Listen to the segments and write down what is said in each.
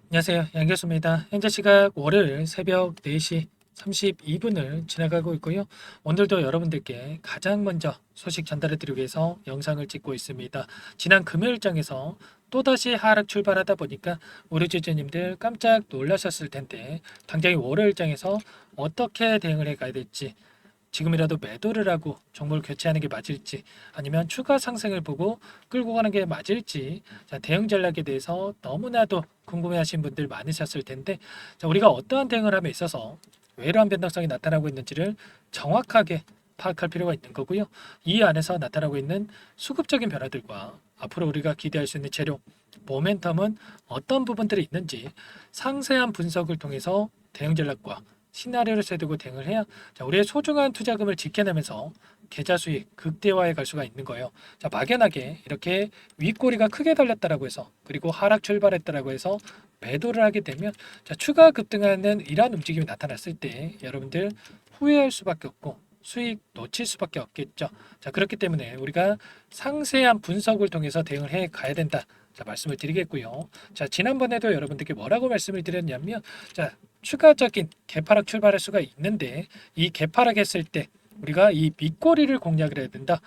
안녕하세요. 양 교수입니다. 현재 시각 월요일 새벽 4시 32분을 지나가고 있고요. 오늘도 여러분들께 가장 먼저 소식 전달해 드리기 위해서 영상을 찍고 있습니다. 지난 금요일장에서 또다시 하락 출발하다 보니까 우리 주주님들 깜짝 놀라셨을 텐데 당장이 월요일장에서 어떻게 대응을 해 가야 될지, 지금이라도 매도를 하고 종목을 교체하는 게 맞을지, 아니면 추가 상승을 보고 끌고 가는 게 맞을지, 자, 대응 전략에 대해서 너무나도 궁금해하신 분들 많으셨을 텐데, 자, 우리가 어떠한 대응을 함에 있어서 왜이러한 변동성이 나타나고 있는지를 정확하게 파악할 필요가 있는 거고요. 이 안에서 나타나고 있는 수급적인 변화들과 앞으로 우리가 기대할 수 있는 재료, 모멘텀은 어떤 부분들이 있는지 상세한 분석을 통해서 대응 전략과 시나리오를 세두고 대응을 해야, 자, 우리의 소중한 투자금을 지켜내면서 계좌 수익 극대화해 갈 수가 있는 거예요. 자, 막연하게 이렇게 윗꼬리가 크게 달렸다라고 해서, 그리고 하락 출발했다라고 해서 매도를 하게 되면, 자, 추가 급등하는 이러한 움직임이 나타났을 때 여러분들 후회할 수밖에 없고 수익 놓칠 수밖에 없겠죠. 자, 그렇기 때문에 우리가 상세한 분석을 통해서 대응을 해 가야 된다. 자, 말씀을 드리겠고요. 자, 지난번에도 여러분들께 뭐라고 말씀을 드렸냐면, 자, 추가적인 개파락 출발할 수가 있는데, 이 개파락했을 때 우리가 이 밑꼬리를 공략을 해야 된다.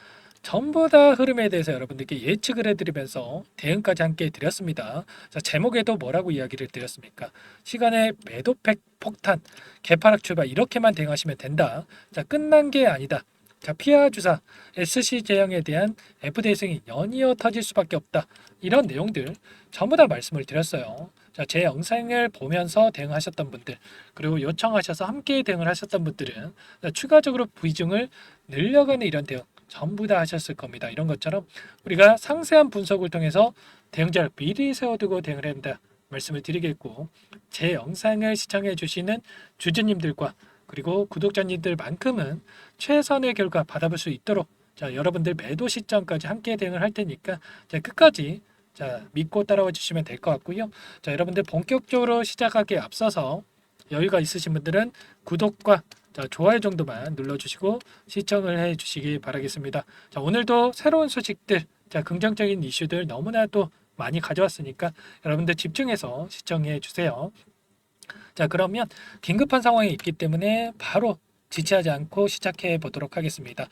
전부 다 흐름에 대해서 여러분들께 예측을 해드리면서 대응까지 함께 드렸습니다. 자, 제목에도 뭐라고 이야기를 드렸습니까? 시간의 매도팩 폭탄, 개파락 출발, 이렇게만 대응하시면 된다. 자, 끝난 게 아니다. 자, 피아 주사, SC 제형에 대한 FDA 승인 연이어 터질 수밖에 없다. 이런 내용들 전부 다 말씀을 드렸어요. 자, 제 영상을 보면서 대응하셨던 분들, 그리고 요청하셔서 함께 대응을 하셨던 분들은, 자, 추가적으로 비중을 늘려가는 이런 대응 전부 다 하셨을 겁니다. 이런 것처럼 우리가 상세한 분석을 통해서 대응자를 미리 세워두고 대응을 해야 한다 말씀을 드리겠고, 제 영상을 시청해 주시는 주주님들과 그리고 구독자님들만큼은 최선의 결과 받아볼 수 있도록, 자, 여러분들 매도 시점까지 함께 대응을 할 테니까, 자, 끝까지, 자, 믿고 따라와 주시면 될 것 같고요. 자, 여러분들 본격적으로 시작하기에 앞서서 여유가 있으신 분들은 구독과, 자, 좋아요 정도만 눌러주시고 시청을 해주시기 바라겠습니다. 자, 오늘도 새로운 소식들, 자, 긍정적인 이슈들 너무나 도 많이 가져왔으니까 여러분들 집중해서 시청해 주세요. 자, 그러면 긴급한 상황이 있기 때문에 바로 지체하지 않고 시작해 보도록 하겠습니다.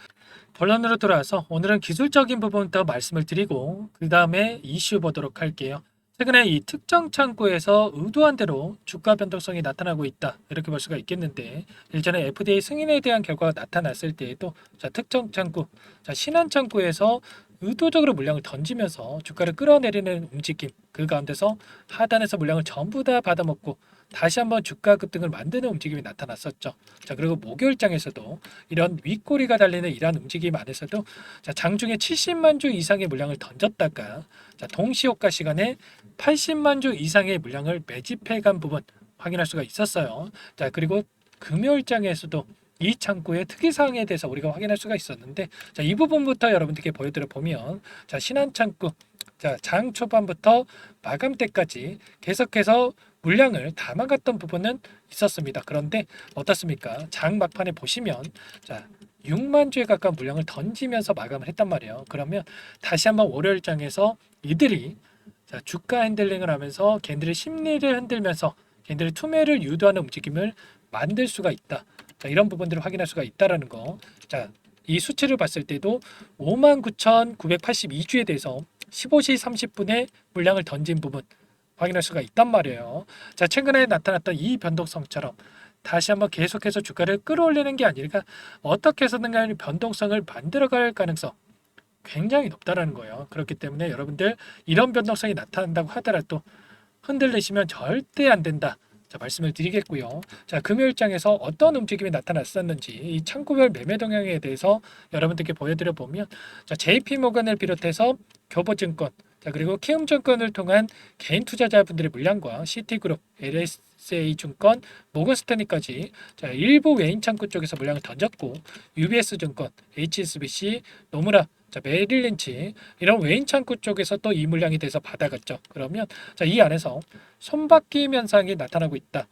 본론으로 돌아와서 오늘은 기술적인 부분부터 말씀을 드리고 그 다음에 이슈 보도록 할게요. 최근에 이 특정 창구에서 의도한 대로 주가 변동성이 나타나고 있다, 이렇게 볼 수가 있겠는데, 일전에 FDA 승인에 대한 결과가 나타났을 때에도, 자, 특정 창구, 자, 신한 창구에서 의도적으로 물량을 던지면서 주가를 끌어내리는 움직임, 그 가운데서 하단에서 물량을 전부 다 받아먹고 다시 한번 주가 급등을 만드는 움직임이 나타났었죠. 자, 그리고 목요일장에서도 이런 윗꼬리가 달리는 이러한 움직임 안에서도, 자, 장중에 70만 주 이상의 물량을 던졌다가, 자, 동시효과 시간에 80만 주 이상의 물량을 매집해 간 부분 확인할 수가 있었어요. 자, 그리고 금요일장에서도 이 창구의 특이사항에 대해서 우리가 확인할 수가 있었는데, 자, 이 부분부터 여러분들께 보여드려 보면, 자, 신한 창구, 자, 장 초반부터 마감 때까지 계속해서 물량을 담아갔던 부분은 있었습니다. 그런데 어떻습니까? 장 막판에 보시면, 자, 6만 주에 가까운 물량을 던지면서 마감을 했단 말이에요. 그러면 다시 한번 월요일장에서 이들이, 자, 주가 핸들링을 하면서 걔들의 심리를 흔들면서 걔들의 투매를 유도하는 움직임을 만들 수가 있다. 자, 이런 부분들을 확인할 수가 있다라는 거. 자, 이 수치를 봤을 때도 59,982주에 대해서 15시 30분에 물량을 던진 부분 확인할 수가 있단 말이에요. 자, 최근에 나타났던 이 변동성처럼 다시 한번 계속해서 주가를 끌어올리는 게 아니라 어떻게 해서든 간에 변동성을 만들어갈 가능성 굉장히 높다라는 거예요. 그렇기 때문에 여러분들 이런 변동성이 나타난다고 하더라도 흔들리시면 절대 안 된다. 자, 말씀을 드리겠고요. 자, 금요일장에서 어떤 움직임이 나타났었는지 이 창구별 매매 동향에 대해서 여러분들께 보여드려 보면, 자, JP모건을 비롯해서 교보증권, 자, 그리고 키움증권을 통한 개인 투자자분들의 물량과 시티그룹, LSA증권, 모건스탠리까지, 자, 일부 외인 창구 쪽에서 물량을 던졌고, UBS증권, HSBC, 노무라, 자, 메릴린치, 이런 외인 창구 쪽에서 또 이 물량이 돼서 받아갔죠. 그러면, 자, 이 안에서 손바뀜 현상이 나타나고 있다.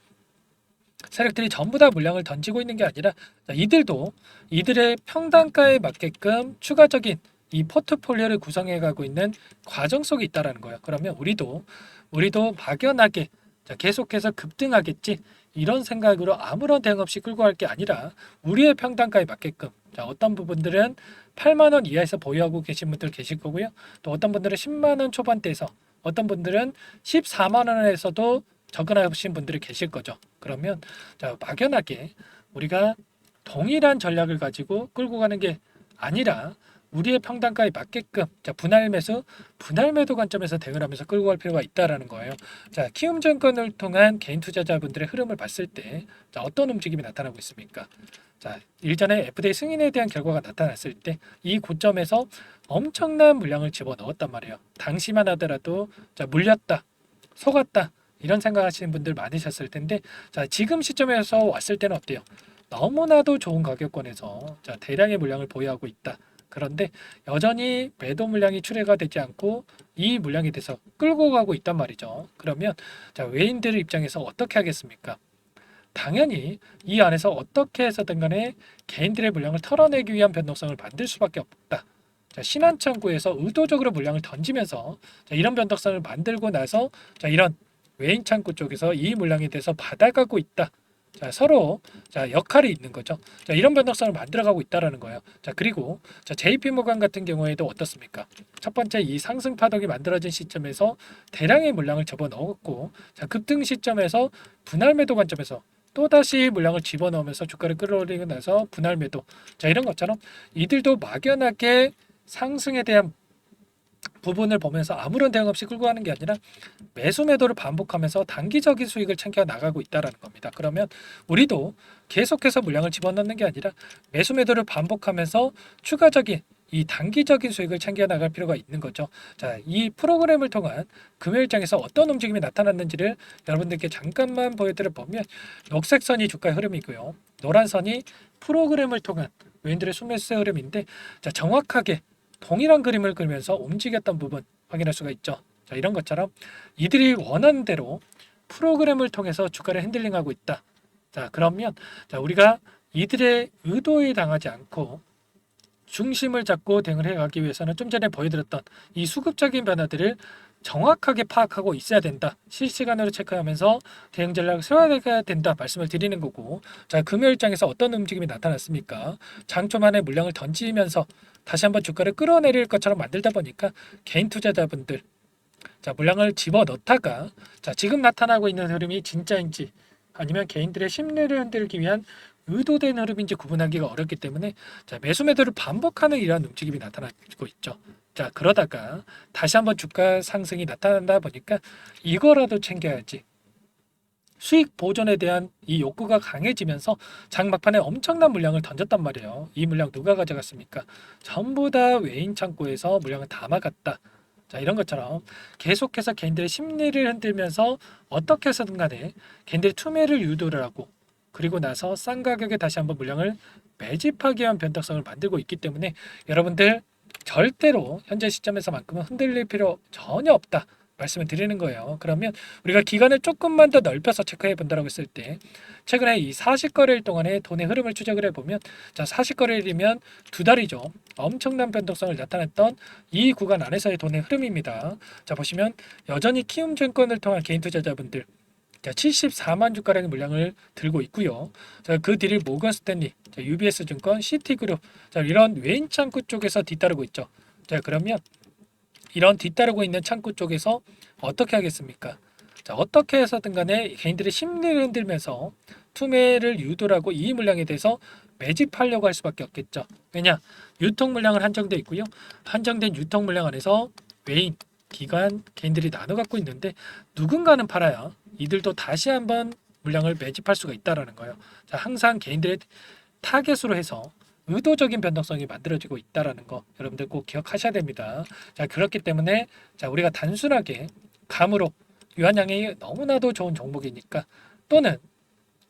세력들이 전부 다 물량을 던지고 있는 게 아니라, 자, 이들도 이들의 평단가에 맞게끔 추가적인 이 포트폴리오를 구성해 가고 있는 과정 속에 있다라는 거예요. 그러면 우리도 막연하게 자, 계속해서 급등하겠지. 이런 생각으로 아무런 대응 없이 끌고 갈 게 아니라 우리의 평단가에 맞게끔, 자, 어떤 부분들은 8만 원 이하에서 보유하고 계신 분들 계실 거고요. 또 어떤 분들은 10만 원 초반대에서, 어떤 분들은 14만 원에서도 접근하신 분들이 계실 거죠. 그러면 자, 막연하게 우리가 동일한 전략을 가지고 끌고 가는 게 아니라 우리의 평단가에 맞게끔, 자, 분할 매도 관점에서 대응을 하면서 끌고 갈 필요가 있다라는 거예요. 자, 키움증권을 통한 개인 투자자분들의 흐름을 봤을 때, 자, 어떤 움직임이 나타나고 있습니까? 자, 일전에 FDA 승인에 대한 결과가 나타났을 때 이 고점에서 엄청난 물량을 집어넣었단 말이에요. 당시만 하더라도 자, 물렸다, 속았다, 이런 생각하시는 분들 많으셨을 텐데, 자, 지금 시점에서 왔을 때는 어때요? 너무나도 좋은 가격권에서 자, 대량의 물량을 보유하고 있다. 그런데 여전히 매도 물량이 출회가 되지 않고 이 물량에 대해서 끌고 가고 있단 말이죠. 그러면 자, 외인들 입장에서 어떻게 하겠습니까? 당연히 이 안에서 어떻게 해서든 간에 개인들의 물량을 털어내기 위한 변동성을 만들 수밖에 없다. 자, 신한창구에서 의도적으로 물량을 던지면서 자, 이런 변동성을 만들고 나서 자, 이런 외인 창구 쪽에서 이 물량에 대해서 받아가고 있다. 자, 서로 자, 역할이 있는 거죠. 자, 이런 변동성을 만들어가고 있다라는 거예요. 자, 그리고 자, JP모간 같은 경우에도 어떻습니까? 첫 번째 이 상승 파동이 만들어진 시점에서 대량의 물량을 접어넣었고, 자, 급등 시점에서 분할 매도 관점에서 또다시 물량을 집어넣으면서 주가를 끌어올리고 나서 분할 매도. 자, 이런 것처럼 이들도 막연하게 상승에 대한 부분을 보면서 아무런 대응 없이 끌고 가는 게 아니라 매수 매도를 반복하면서 단기적인 수익을 챙겨 나가고 있다라는 겁니다. 그러면 우리도 계속해서 물량을 집어넣는 게 아니라 매수 매도를 반복하면서 추가적인 이 단기적인 수익을 챙겨 나갈 필요가 있는 거죠. 자, 이 프로그램을 통한 금요일장에서 어떤 움직임이 나타났는지를 여러분들께 잠깐만 보여드려 보면, 녹색 선이 주가의 흐름이고요. 노란 선이 프로그램을 통한 외인들의 순매수의 흐름인데, 자, 정확하게 동일한 그림을 그리면서 움직였던 부분 확인할 수가 있죠. 자, 이런 것처럼 이들이 원하는 대로 프로그램을 통해서 주가를 핸들링하고 있다. 자, 그러면 자, 우리가 이들의 의도에 당하지 않고 중심을 잡고 대응을 해가기 위해서는 좀 전에 보여드렸던 이 수급적인 변화들을 정확하게 파악하고 있어야 된다. 실시간으로 체크하면서 대응 전략을 세워야 된다 말씀을 드리는 거고, 자, 금요일장에서 어떤 움직임이 나타났습니까? 장초만에 물량을 던지면서 다시 한번 주가를 끌어내릴 것처럼 만들다 보니까 개인 투자자분들 자, 물량을 집어넣다가 자, 지금 나타나고 있는 흐름이 진짜인지 아니면 개인들의 심리를 흔들기 위한 의도된 흐름인지 구분하기가 어렵기 때문에 자, 매수 매도를 반복하는 이러한 움직임이 나타나고 있죠. 자, 그러다가 다시 한번 주가 상승이 나타난다 보니까 이거라도 챙겨야지. 수익 보존에 대한 이 욕구가 강해지면서 장 막판에 엄청난 물량을 던졌단 말이에요. 이 물량 누가 가져갔습니까? 전부 다 외인 창고에서 물량을 담아갔다. 자, 이런 것처럼 계속해서 개인들의 심리를 흔들면서 어떻게 해서든 간에 개인들의 투매를 유도를 하고, 그리고 나서 싼 가격에 다시 한번 물량을 매집하기 위한 변동성을 만들고 있기 때문에 여러분들 절대로 현재 시점에서만큼은 흔들릴 필요 전혀 없다 말씀을 드리는 거예요. 그러면 우리가 기간을 조금만 더 넓혀서 체크해 본다고 했을 때, 최근에 이 40거래일 동안의 돈의 흐름을 추적을 해보면, 자, 40거래일이면 두 달이죠. 엄청난 변동성을 나타냈던 이 구간 안에서의 돈의 흐름입니다. 자, 보시면 여전히 키움증권을 통한 개인 투자자분들 자, 74만 주가량의 물량을 들고 있고요. 자, 그 뒤를 모건 스탠리, 자, UBS 증권, 시티그룹, 자, 이런 외인 창구 쪽에서 뒤따르고 있죠. 자, 그러면 이런 뒤따르고 있는 창구 쪽에서 어떻게 하겠습니까? 자, 어떻게 해서든 간에 개인들의 심리를 흔들면서 투매를 유도를 하고 이 물량에 대해서 매집하려고 할 수밖에 없겠죠. 왜냐? 유통 물량은 한정돼 있고요. 한정된 유통 물량 안에서 외인, 기관, 개인들이 나눠 갖고 있는데 누군가는 팔아야 이들도 다시 한번 물량을 매집할 수가 있다라는 거예요. 자, 항상 개인들의 타겟으로 해서 의도적인 변동성이 만들어지고 있다라는 거 여러분들 꼭 기억하셔야 됩니다. 자, 그렇기 때문에 자, 우리가 단순하게 감으로 유한양이 너무나도 좋은 종목이니까, 또는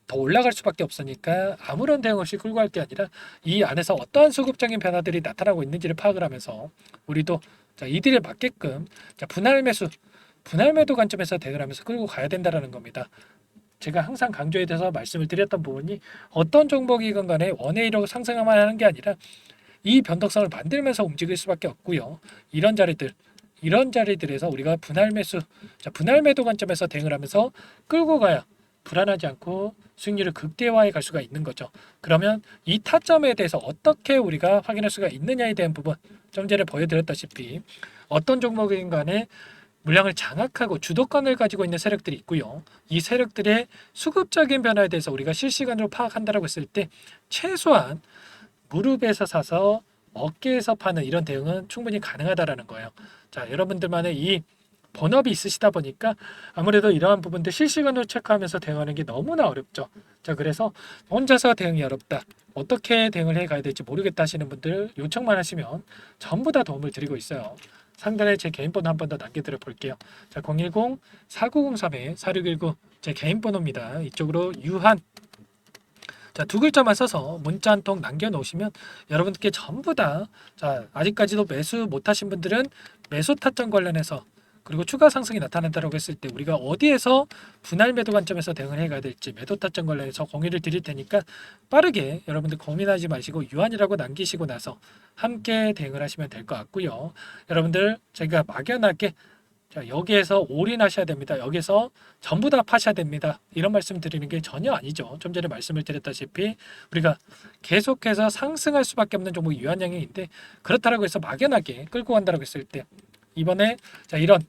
더 올라갈 수밖에 없으니까 아무런 대응 없이 끌고 갈 게 아니라 이 안에서 어떠한 수급적인 변화들이 나타나고 있는지를 파악을 하면서 우리도 자, 이들에 맞게끔 자, 분할 매도 관점에서 대응을 하면서 끌고 가야 된다라는 겁니다. 제가 항상 강조에 대해서 말씀을 드렸던 부분이, 어떤 종목이건 간에 원웨이로 상승만 하는 게 아니라 이 변동성을 만들면서 움직일 수밖에 없고요. 이런 자리들, 이런 자리들에서 우리가 분할 매수, 자, 분할 매도 관점에서 대응을 하면서 끌고 가야 불안하지 않고 수익률을 극대화해 갈 수가 있는 거죠. 그러면 이 타점에 대해서 어떻게 우리가 확인할 수가 있느냐에 대한 부분, 좀 전에 보여드렸다시피 어떤 종목인 간에 물량을 장악하고 주도권을 가지고 있는 세력들이 있고요. 이 세력들의 수급적인 변화에 대해서 우리가 실시간으로 파악한다고 했을 때 최소한 무릎에서 사서 어깨에서 파는 이런 대응은 충분히 가능하다라는 거예요. 자, 여러분들만의 이 본업이 있으시다 보니까 아무래도 이러한 부분들 실시간으로 체크하면서 대응하는 게 너무나 어렵죠. 자, 그래서 혼자서 대응이 어렵다. 어떻게 대응을 해 가야 될지 모르겠다 하시는 분들 요청만 하시면 전부 다 도움을 드리고 있어요. 상단에 제 개인 번호 한 번 더 남겨드려 볼게요. 자, 010-4903-4619 제 개인 번호입니다. 이쪽으로 유한 자, 두 글자만 써서 문자 한 통 남겨놓으시면 여러분들께 전부 다 자, 아직까지도 매수 못하신 분들은 매수 타점 관련해서 그리고 추가 상승이 나타난다고 했을 때 우리가 어디에서 분할 매도 관점에서 대응을 해가야 될지 매도 타점 관련해서 공유를 드릴 테니까 빠르게 여러분들 고민하지 마시고 유한이라고 남기시고 나서 함께 대응을 하시면 될 것 같고요. 여러분들 제가 막연하게 자, 여기에서 올인하셔야 됩니다. 여기서 전부 다 파셔야 됩니다. 이런 말씀 드리는 게 전혀 아니죠. 좀 전에 말씀을 드렸다시피 우리가 계속해서 상승할 수밖에 없는 종목이 유한양행인데 그렇다고 해서 막연하게 끌고 간다고 했을 때 이번에 자, 이런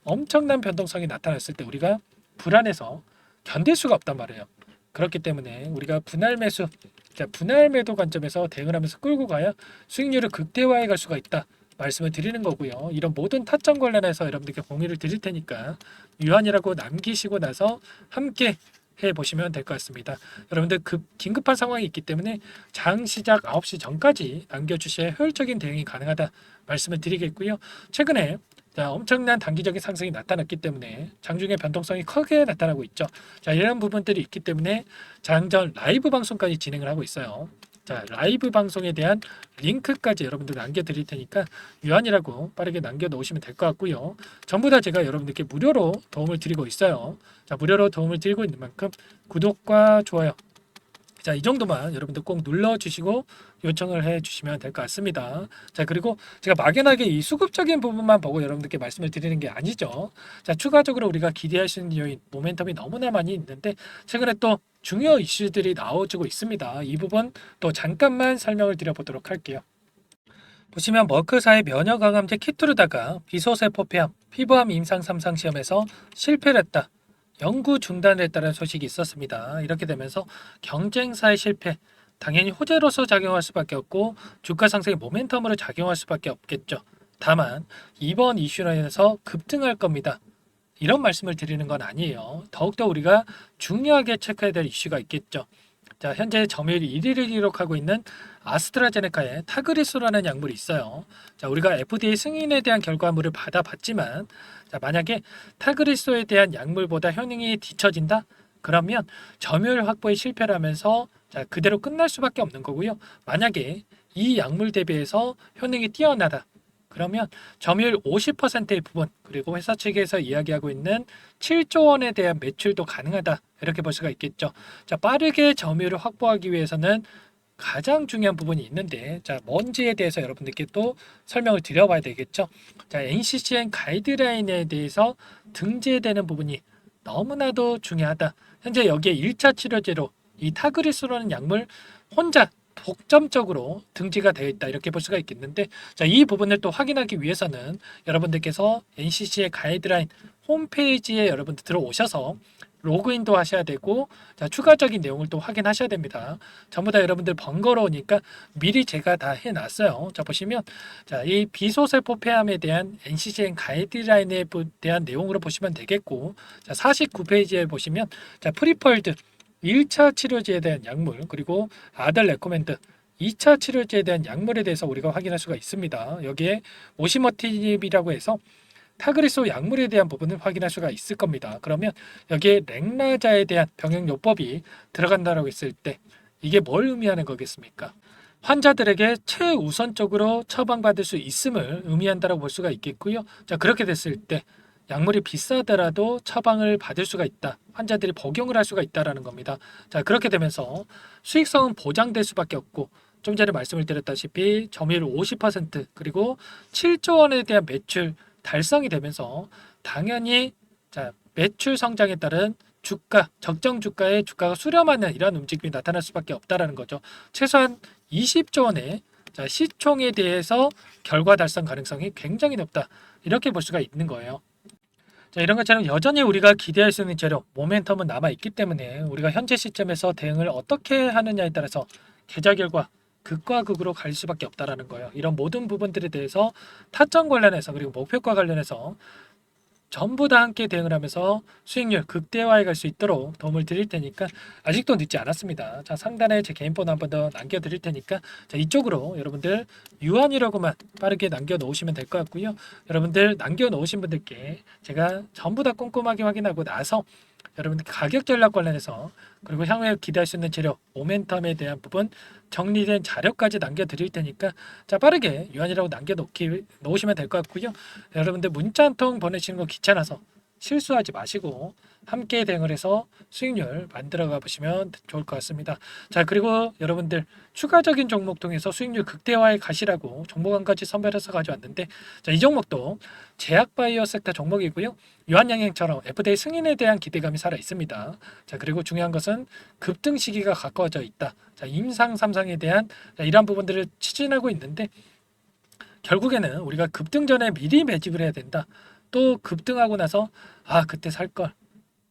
엄청난 변동성이 나타났을 때 우리가 불안해서 견딜 수가 없단 말이에요. 그렇기 때문에 우리가 분할 매수, 자, 분할 매도 관점에서 대응을 하면서 끌고 가야 수익률을 극대화해 갈 수가 있다. 말씀을 드리는 거고요. 이런 모든 타점 관련해서 여러분들께 공유를 드릴 테니까 유한이라고 남기시고 나서 함께 해보시면 될 것 같습니다. 여러분들 긴급한 상황이 있기 때문에 장 시작 9시 전까지 남겨주셔야 효율적인 대응이 가능하다 말씀을 드리겠고요. 최근에 자, 엄청난 단기적인 상승이 나타났기 때문에 장중에 변동성이 크게 나타나고 있죠. 자, 이런 부분들이 있기 때문에 장전 라이브 방송까지 진행을 하고 있어요. 자, 라이브 방송에 대한 링크까지 여러분들 남겨드릴 테니까 유한이라고 빠르게 남겨놓으시면 될 것 같고요. 전부 다 제가 여러분들께 무료로 도움을 드리고 있어요. 자, 무료로 도움을 드리고 있는 만큼 구독과 좋아요. 자, 이 정도만 여러분들 꼭 눌러주시고 요청을 해주시면 될 것 같습니다. 자, 그리고 제가 막연하게 이 수급적인 부분만 보고 여러분들께 말씀을 드리는 게 아니죠. 자, 추가적으로 우리가 기대할 수 있는 요인, 모멘텀이 너무나 많이 있는데 최근에 또 중요 이슈들이 나오고 있습니다. 이 부분 또 잠깐만 설명을 드려보도록 할게요. 보시면 머크사의 면역 강암제 키투르다가 비소세포 폐암, 피부암 임상 3상 시험에서 실패를 했다. 연구 중단을 했다는 소식이 있었습니다. 이렇게 되면서 경쟁사의 실패, 당연히 호재로서 작용할 수밖에 없고 주가 상승의 모멘텀으로 작용할 수밖에 없겠죠. 다만 이번 이슈로 인해서 급등할 겁니다. 이런 말씀을 드리는 건 아니에요. 더욱더 우리가 중요하게 체크해야 될 이슈가 있겠죠. 자, 현재 점유율 1위를 기록하고 있는 아스트라제네카의 타그리소라는 약물이 있어요. 자, 우리가 FDA 승인에 대한 결과물을 받아봤지만 자, 만약에 타그리소에 대한 약물보다 효능이 뒤처진다? 그러면 점유율 확보에 실패를 하면서 자, 그대로 끝날 수밖에 없는 거고요. 만약에 이 약물 대비해서 효능이 뛰어나다. 그러면 점유율 50%의 부분 그리고 회사 측에서 이야기하고 있는 7조 원에 대한 매출도 가능하다 이렇게 볼 수가 있겠죠. 자, 빠르게 점유율을 확보하기 위해서는 가장 중요한 부분이 있는데 자, 뭔지에 대해서 여러분들께 또 설명을 드려봐야 되겠죠. 자, NCCN 가이드라인에 대해서 등재되는 부분이 너무나도 중요하다. 현재 여기에 1차 치료제로 이 타그리스라는 약물 혼자 독점적으로 등재가 되어 있다 이렇게 볼 수가 있겠는데 자, 이 부분을 또 확인하기 위해서는 여러분들께서 NCC의 가이드라인 홈페이지에 여러분들 들어오셔서 로그인도 하셔야 되고 자, 추가적인 내용을 또 확인하셔야 됩니다. 전부 다 여러분들 번거로우니까 미리 제가 다 해놨어요. 자, 보시면 자, 이 비소세포 폐암에 대한 NCCN 가이드라인에 대한 내용으로 보시면 되겠고 자, 49페이지에 보시면 자, 프리펄드 1차 치료제에 대한 약물 그리고 아들 레코멘드 2차 치료제에 대한 약물에 대해서 우리가 확인할 수가 있습니다. 여기에 오시머티닙이라고 해서 타그리소 약물에 대한 부분을 확인할 수가 있을 겁니다. 그러면 여기에 렉나자에 대한 병용요법이 들어간다고 했을 때 이게 뭘 의미하는 거겠습니까? 환자들에게 최우선적으로 처방받을 수 있음을 의미한다고 볼 수가 있겠고요. 자, 그렇게 됐을 때 약물이 비싸더라도 처방을 받을 수가 있다. 환자들이 복용을 할 수가 있다라는 겁니다. 자, 그렇게 되면서 수익성은 보장될 수밖에 없고 좀 전에 말씀을 드렸다시피 점유율 50% 그리고 7조 원에 대한 매출 달성이 되면서 당연히 자, 매출 성장에 따른 주가, 적정 주가의 주가가 수렴하는 이런 움직임이 나타날 수밖에 없다라는 거죠. 최소한 20조 원의 자, 시총에 대해서 결과 달성 가능성이 굉장히 높다. 이렇게 볼 수가 있는 거예요. 자, 이런 것처럼 여전히 우리가 기대할 수 있는 재료, 모멘텀은 남아 있기 때문에 우리가 현재 시점에서 대응을 어떻게 하느냐에 따라서 계좌 결과 극과 극으로 갈 수밖에 없다라는 거예요. 이런 모든 부분들에 대해서 타점 관련해서 그리고 목표가 관련해서 전부 다 함께 대응을 하면서 수익률 극대화해 갈 수 있도록 도움을 드릴 테니까 아직도 늦지 않았습니다. 자, 상단에 제 개인 번호 한 번 더 남겨 드릴 테니까 자, 이쪽으로 여러분들 유한이라고만 빠르게 남겨 놓으시면 될 것 같고요. 여러분들 남겨 놓으신 분들께 제가 전부 다 꼼꼼하게 확인하고 나서 여러분들 가격 전략 관련해서 그리고 향후에 기대할 수 있는 재료, 모멘텀에 대한 부분 정리된 자료까지 남겨 드릴 테니까 자, 빠르게 유한이라고 남겨 놓으시면 될 것 같고요. 여러분들 문자 한 통 보내시는 거 귀찮아서 실수하지 마시고 함께 대응을 해서 수익률 만들어가 보시면 좋을 것 같습니다. 자, 그리고 여러분들 추가적인 종목 통해서 수익률 극대화에 가시라고 종목 한 가지 선별해서 가져왔는데 자, 이 종목도 제약 바이오 섹터 종목이고요. 유한양행처럼 FDA 승인에 대한 기대감이 살아 있습니다. 자, 그리고 중요한 것은 급등 시기가 가까워져 있다. 자, 임상 3상에 대한 이러한 부분들을 추진하고 있는데 결국에는 우리가 급등 전에 미리 매집을 해야 된다. 또 급등하고 나서 아, 그때 살 걸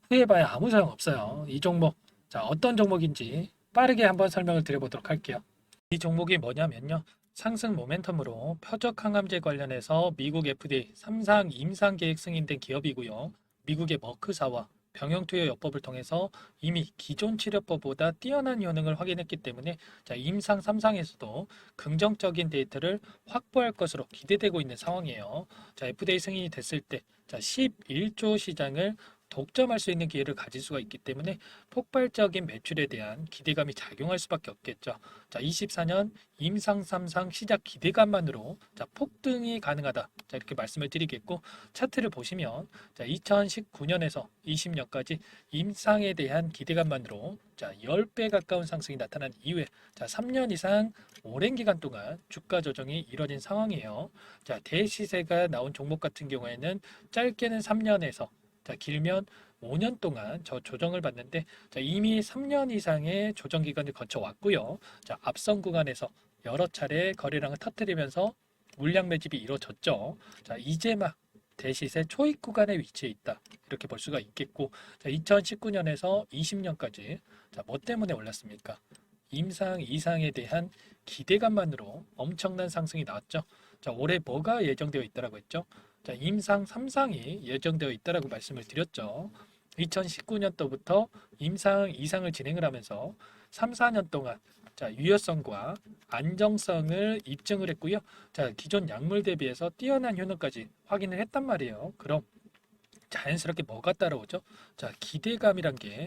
후회해봐야 아무 소용 없어요. 이 종목 자, 어떤 종목인지 빠르게 한번 설명을 드려보도록 할게요. 이 종목이 뭐냐면요. 상승 모멘텀으로 표적 항암제 관련해서 미국 FDA 3상 임상 계획 승인된 기업이고요. 미국의 머크사와 병용투여요법을 통해서 이미 기존 치료법보다 뛰어난 효능을 확인했기 때문에 자, 임상 3상에서도 긍정적인 데이터를 확보할 것으로 기대되고 있는 상황이에요. 자, FDA 승인이 됐을 때 자, 11조 시장을 독점할 수 있는 기회를 가질 수가 있기 때문에 폭발적인 매출에 대한 기대감이 작용할 수밖에 없겠죠. 자, 24년 임상 3상 시작 기대감만으로 자, 폭등이 가능하다. 자, 이렇게 말씀을 드리겠고 차트를 보시면 자, 2019년에서 20년까지 임상에 대한 기대감만으로 자, 10배 가까운 상승이 나타난 이후에 자, 3년 이상 오랜 기간 동안 주가 조정이 이뤄진 상황이에요. 자, 대시세가 나온 종목 같은 경우에는 짧게는 3년에서 자, 길면 5년 동안 저 조정을 받는데 자, 이미 3년 이상의 조정 기간을 거쳐 왔고요. 자, 앞선 구간에서 여러 차례 거래량을 터뜨리면서 물량 매집이 이루어졌죠. 자, 이제 막 대시세 초입 구간에 위치해 있다. 이렇게 볼 수가 있겠고 자, 2019년에서 20년까지 자, 뭐 때문에 올랐습니까? 임상 이상에 대한 기대감만으로 엄청난 상승이 나왔죠. 자, 올해 뭐가 예정되어 있다라고 했죠? 자, 임상 3상이 예정되어 있다라고 말씀을 드렸죠. 2019년도부터 임상 2상을 진행을 하면서 3, 4년 동안 자, 유효성과 안정성을 입증을 했고요. 자, 기존 약물 대비해서 뛰어난 효능까지 확인을 했단 말이에요. 그럼 자연스럽게 뭐가 따라오죠? 자, 기대감이란 게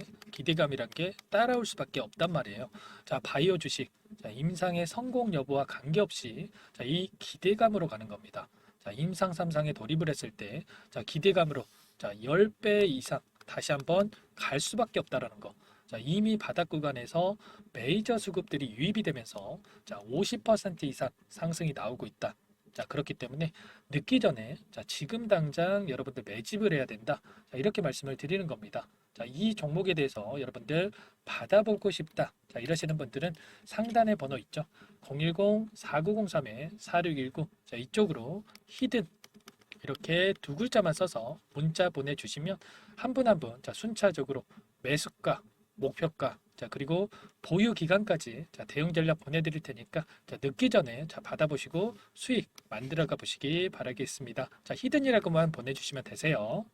따라올 수밖에 없단 말이에요. 자, 바이오 주식, 자, 임상의 성공 여부와 관계없이 자, 이 기대감으로 가는 겁니다. 자, 임상 3상에 돌입을 했을 때 자, 기대감으로 자, 10배 이상 다시 한번 갈 수밖에 없다라는 거. 자, 이미 바닥 구간에서 메이저 수급들이 유입이 되면서 자, 50% 이상 상승이 나오고 있다. 자, 그렇기 때문에 늦기 전에 자, 지금 당장 여러분들 매집을 해야 된다. 자, 이렇게 말씀을 드리는 겁니다. 자, 이 종목에 대해서 여러분들 받아보고 싶다. 자, 이러시는 분들은 상단에 번호 있죠. 010-4903-4619. 자, 이쪽으로 히든 이렇게 두 글자만 써서 문자 보내주시면 한 분 한 분 자, 순차적으로 매수가, 목표가, 자, 그리고 보유 기간까지 자, 대응 전략 보내드릴 테니까 자, 늦기 전에 자, 받아보시고 수익 만들어가 보시기 바라겠습니다. 자, 히든이라고만 보내주시면 되세요.